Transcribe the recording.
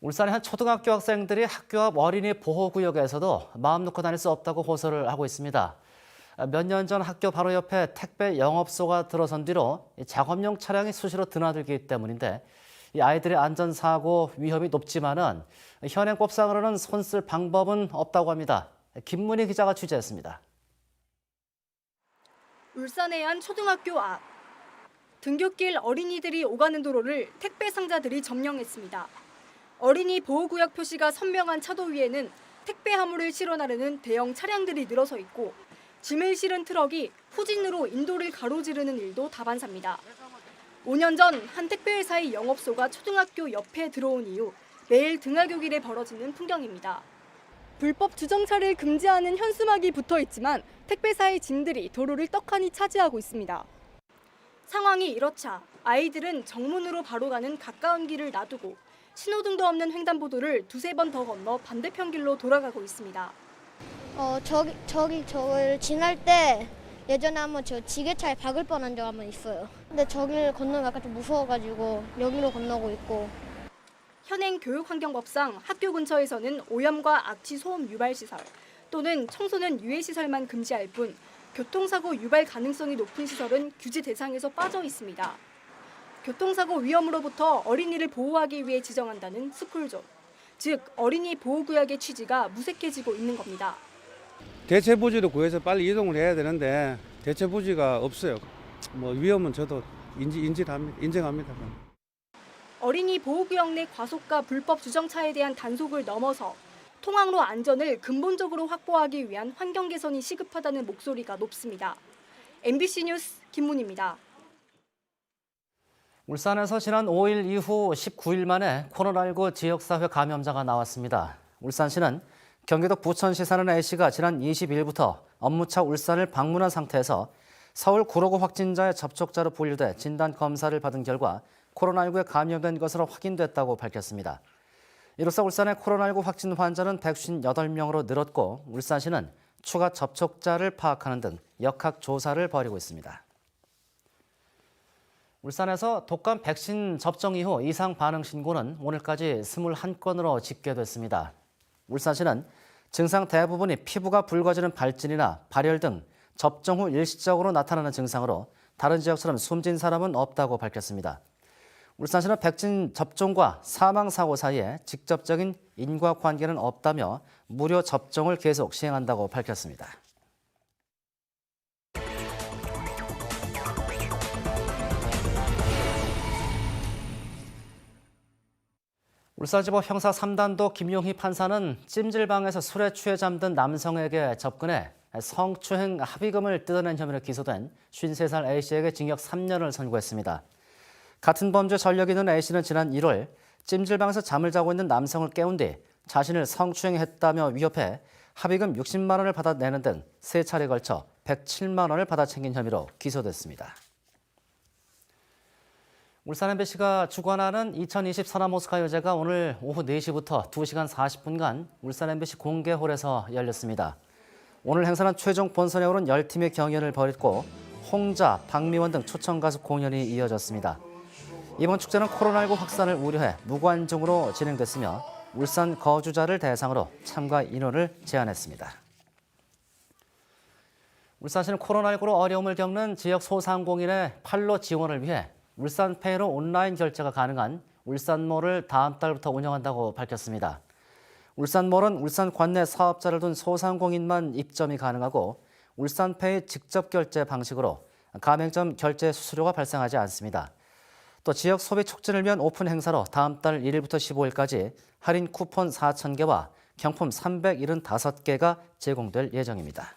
울산의 한 초등학교 학생들이 학교 앞 어린이 보호구역에서도 마음 놓고 다닐 수 없다고 호소를 하고 있습니다. 몇 년 전 학교 바로 옆에 택배 영업소가 들어선 뒤로 작업용 차량이 수시로 드나들기 때문인데 이 아이들의 안전사고 위험이 높지만은 현행 법상으로는 손 쓸 방법은 없다고 합니다. 김문희 기자가 취재했습니다. 울산의 한 초등학교 앞. 등굣길 어린이들이 오가는 도로를 택배 상자들이 점령했습니다. 어린이 보호구역 표시가 선명한 차도 위에는 택배 화물을 실어 나르는 대형 차량들이 늘어서 있고 짐을 실은 트럭이 후진으로 인도를 가로지르는 일도 다반사입니다. 5년 전 한 택배회사의 영업소가 초등학교 옆에 들어온 이후 매일 등하교길에 벌어지는 풍경입니다. 불법 주정차를 금지하는 현수막이 붙어 있지만 택배사의 짐들이 도로를 떡하니 차지하고 있습니다. 상황이 이렇자 아이들은 정문으로 바로 가는 가까운 길을 놔두고 신호등도 없는 횡단보도를 두세 번 더 건너 반대편 길로 돌아가고 있습니다. 저를 지날 때 예전에 한번 저 지게차에 박을 뻔한 적 한번 있어요. 근데 저길 건너면 약간 좀 무서워가지고 여기로 건너고 있고. 현행 교육환경법상 학교 근처에서는 오염과 악취 소음 유발 시설 또는 청소년 유해 시설만 금지할 뿐 교통사고 유발 가능성이 높은 시설은 규제 대상에서 빠져 있습니다. 교통사고 위험으로부터 어린이를 보호하기 위해 지정한다는 스쿨존, 즉 어린이 보호구역의 취지가 무색해지고 있는 겁니다. 대체 부지를 구해서 빨리 이동을 해야 되는데 대체 부지가 없어요. 위험은 저도 인정합니다. 어린이 보호구역 내 과속과 불법 주정차에 대한 단속을 넘어서 통학로 안전을 근본적으로 확보하기 위한 환경 개선이 시급하다는 목소리가 높습니다. MBC 뉴스 김문희입니다. 울산에서 지난 5일 이후 19일 만에 코로나19 지역사회 감염자가 나왔습니다. 울산시는 경기도 부천시 사는 A씨가 지난 20일부터 업무차 울산을 방문한 상태에서 서울 구로구 확진자의 접촉자로 분류돼 진단검사를 받은 결과 코로나19에 감염된 것으로 확인됐다고 밝혔습니다. 이로써 울산의 코로나19 확진 환자는 158명으로 늘었고 울산시는 추가 접촉자를 파악하는 등 역학조사를 벌이고 있습니다. 울산에서 독감 백신 접종 이후 이상 반응 신고는 오늘까지 21건으로 집계됐습니다. 울산시는 증상 대부분이 피부가 붉어지는 발진이나 발열 등 접종 후 일시적으로 나타나는 증상으로 다른 지역처럼 숨진 사람은 없다고 밝혔습니다. 울산시는 백신 접종과 사망사고 사이에 직접적인 인과관계는 없다며 무료 접종을 계속 시행한다고 밝혔습니다. 울산지법 형사 3단도 김용희 판사는 찜질방에서 술에 취해 잠든 남성에게 접근해 성추행 합의금을 뜯어낸 혐의로 기소된 53살 A씨에게 징역 3년을 선고했습니다. 같은 범죄 전력이 있는 A씨는 지난 1월 찜질방에서 잠을 자고 있는 남성을 깨운 뒤 자신을 성추행했다며 위협해 합의금 60만 원을 받아내는 등 3차례에 걸쳐 107만 원을 받아 챙긴 혐의로 기소됐습니다. 울산 MBC가 주관하는 2020 서남 오스카요제가 오늘 오후 4시부터 2시간 40분간 울산 MBC 공개홀에서 열렸습니다. 오늘 행사는 최종 본선에 오른 10팀의 경연을 벌였고 홍자, 박미원 등 초청 가수 공연이 이어졌습니다. 이번 축제는 코로나19 확산을 우려해 무관중으로 진행됐으며 울산 거주자를 대상으로 참가 인원을 제한했습니다. 울산시는 코로나19로 어려움을 겪는 지역 소상공인의 판로 지원을 위해 울산페이로 온라인 결제가 가능한 울산몰을 다음 달부터 운영한다고 밝혔습니다. 울산몰은 울산 관내 사업자를 둔 소상공인만 입점이 가능하고 울산페이 직접 결제 방식으로 가맹점 결제 수수료가 발생하지 않습니다. 또 지역 소비 촉진을 위한 오픈 행사로 다음 달 1일부터 15일까지 할인 쿠폰 4,000개와 경품 375개가 제공될 예정입니다.